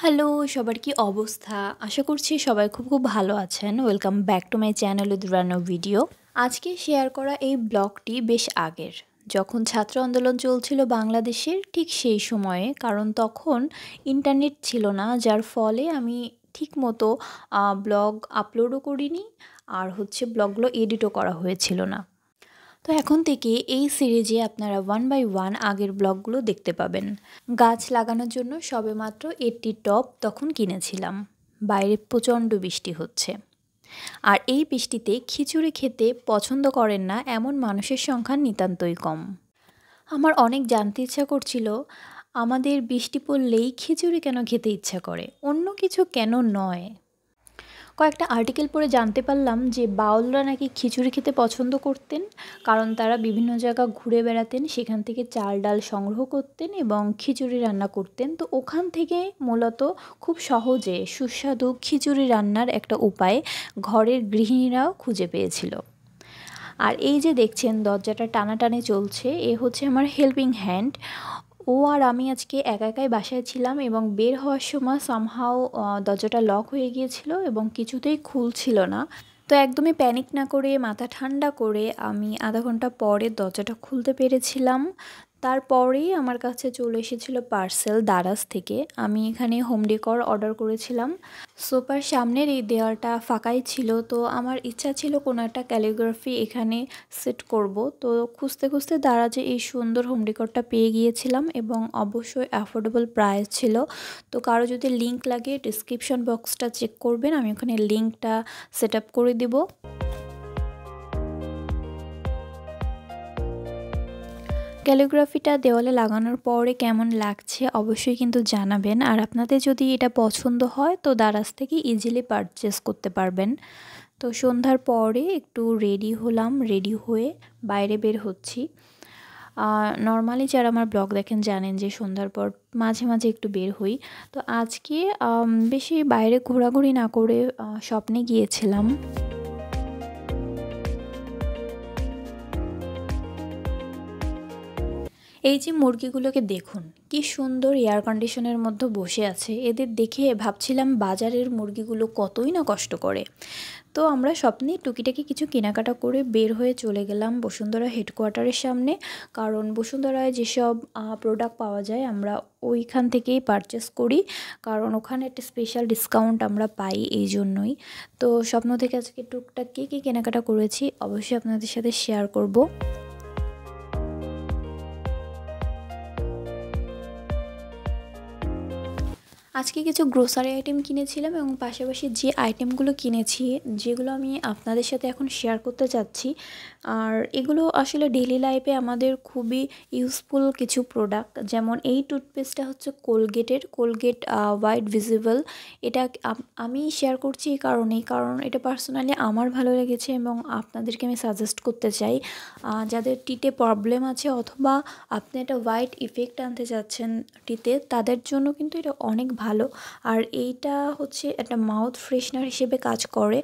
Hello, সবার কি অবস্থা? আশা করছি সবাই খুব ভালো আছেন। Welcome back to my channel with Rano video. আজকে শেয়ার করা এই ব্লগটি বেশ আগের। যখন ছাত্র আন্দোলন চলছিল বাংলাদেশের ঠিক সেই সময়ে, কারণ তখন ইন্টারনেট ছিল না, যার ফলে আমি ঠিকমতো ব্লগ আপলোডও করিনি, আর ব্লগগুলো এডিটও করা হয়েছিল না। তো এখন থেকে এই সিরিজে আপনারা ওয়ান বাই ওয়ান আগের ব্লগগুলো দেখতে পাবেন। গাছ লাগানোর জন্য সবেমাত্র একটি টব তখন কিনেছিলাম। বাইরে প্রচণ্ড বৃষ্টি হচ্ছে, আর এই বৃষ্টিতে খিচুড়ি খেতে পছন্দ করেন না এমন মানুষের সংখ্যা নিতান্তই কম। আমার অনেক জানতে ইচ্ছা করছিল, আমাদের বৃষ্টি পড়লেই খিচুড়ি কেন খেতে ইচ্ছা করে, অন্য কিছু কেন নয়। কয়েকটা আর্টিকেল পড়ে জানতে পারলাম যে বাউলরা নাকি খিচুড়ি খেতে পছন্দ করতেন, কারণ তারা বিভিন্ন জায়গা ঘুরে বেড়াতেন, সেখান থেকে চাল ডাল সংগ্রহ করতেন এবং খিচুড়ি রান্না করতেন। তো ওখান থেকে মূলত খুব সহজে সুস্বাদু খিচুড়ি রান্নার একটা উপায় ঘরের গৃহিণীরাও খুঁজে পেয়েছিল। আর এই যে দেখছেন দরজাটা টানাটানি চলছে, এ হচ্ছে আমার হেল্পিং হ্যান্ড। ও আর আমি আজকে একা একাই বাসায় ছিলাম এবং বের হওয়ার সময় সামহাও দরজাটা লক হয়ে গিয়েছিল এবং কিছুতেই খুলছিল না। তো একদমই প্যানিক না করে মাথা ঠান্ডা করে আমি আধা ঘন্টা পরে দরজাটা খুলতে পেরেছিলাম। তারপরেই আমার কাছে চলে এসেছিল পার্সেল দারাজ থেকে। আমি এখানে হোম ডেকর অর্ডার করেছিলাম। সোফার সামনের এই দেওয়ালটা ফাঁকাই ছিল, তো আমার ইচ্ছা ছিল কোনো একটা ক্যালিগ্রাফি এখানে সেট করব। তো খুঁজতে খুঁজতে দারাজে এই সুন্দর হোম ডেকরটা পেয়ে গিয়েছিলাম এবং অবশ্যই অ্যাফোর্ডেবল প্রাইস ছিল। তো কারো যদি লিঙ্ক লাগে ডিসক্রিপশন বক্সটা চেক করবেন, আমি ওখানে লিঙ্কটা সেট আপ করে দেব। ক্যালিগ্রাফিটা দেওয়ালে লাগানোর পরে কেমন লাগছে অবশ্যই কিন্তু জানাবেন। আর আপনাদের যদি এটা পছন্দ হয় তো দারাজ থেকে ইজিলি পারচেস করতে পারবেন। তো সন্ধ্যার পরে একটু রেডি হলাম, রেডি হয়ে বাইরে বের হচ্ছি। নর্মালি যারা আমার ব্লগ দেখেন জানেন যে সন্ধ্যার পর মাঝে মাঝে একটু বের হই। তো আজকে বেশি বাইরে ঘোরাঘুরি না করে স্বপ্নে গিয়েছিলাম। এই যে মুরগিগুলোকে দেখুন, কি সুন্দর এয়ার কন্ডিশনের মধ্যে বসে আছে। এদের দেখে ভাবছিলাম বাজারের মুরগিগুলো কতই না কষ্ট করে। তো আমরা স্বপ্নে টুকিটাকি কিছু কেনাকাটা করে বের হয়ে চলে গেলাম বসুন্ধরা হেডকোয়ার্টারের সামনে, কারণ বসুন্ধরায় যেসব প্রোডাক্ট পাওয়া যায় আমরা ওইখান থেকেই পারচেস করি, কারণ ওখানে একটা স্পেশাল ডিসকাউন্ট আমরা পাই, এই জন্যই। তো স্বপ্ন থেকে আজকে টুকটাক কী কেনাকাটা করেছি অবশ্যই আপনাদের সাথে শেয়ার করব। আজকে কিছু গ্রোসারি আইটেম কিনেছিলাম এবং পাশাপাশি যে আইটেমগুলো কিনেছি, যেগুলো আমি আপনাদের সাথে এখন শেয়ার করতে চাচ্ছি, আর এগুলো আসলে ডেইলি লাইফে আমাদের খুবই ইউজফুল কিছু প্রোডাক্ট। যেমন এই টুথপেস্টটা হচ্ছে কোলগেটের, কোলগেট হোয়াইট ভিজিবল। এটা আমি শেয়ার করছি এই কারণেই, কারণ এটা পার্সোনালি আমার ভালো লেগেছে এবং আপনাদেরকে আমি সাজেস্ট করতে চাই। যাদের টিতে প্রবলেম আছে অথবা আপনি একটা হোয়াইট ইফেক্ট আনতে চাচ্ছেন টিতে, তাদের জন্য কিন্তু এটা অনেক ভালো। আর এইটা হচ্ছে একটা মাউথ ফ্রেশনার হিসেবে কাজ করে।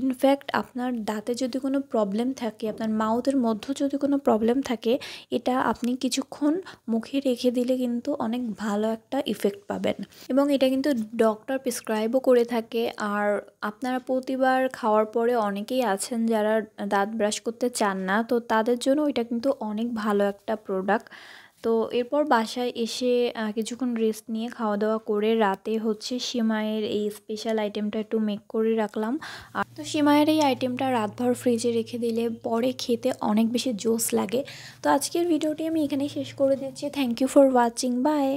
ইনফ্যাক্ট আপনার দাঁতে যদি কোনো প্রবলেম থাকে, আপনার মাউথের মধ্যে যদি কোনো প্রবলেম থাকে, এটা আপনি কিছুক্ষণ মুখে রেখে দিলে কিন্তু অনেক ভালো একটা ইফেক্ট পাবেন। এবং এটা কিন্তু ডক্টর প্রেসক্রাইবও করে থাকে। আর আপনারা প্রতিবার খাওয়ার পরে অনেকেই আছেন যারা দাঁত ব্রাশ করতে চান না, তো তাদের জন্য এটা কিন্তু অনেক ভালো একটা প্রোডাক্ট। তো এরপর বাসায় এসে কিছুক্ষণ রেস্ট নিয়ে খাওয়া দাওয়া করে রাতে হচ্ছে সিমাইয়ের এই স্পেশাল আইটেমটা একটু মেক করে রাখলাম। আর তো সিমাইয়ের এই আইটেমটা রাতভর ফ্রিজে রেখে দিলে পরে খেতে অনেক বেশি জোস লাগে। তো আজকের ভিডিওটি আমি এখানেই শেষ করে দিচ্ছি। Thank you for watching, by.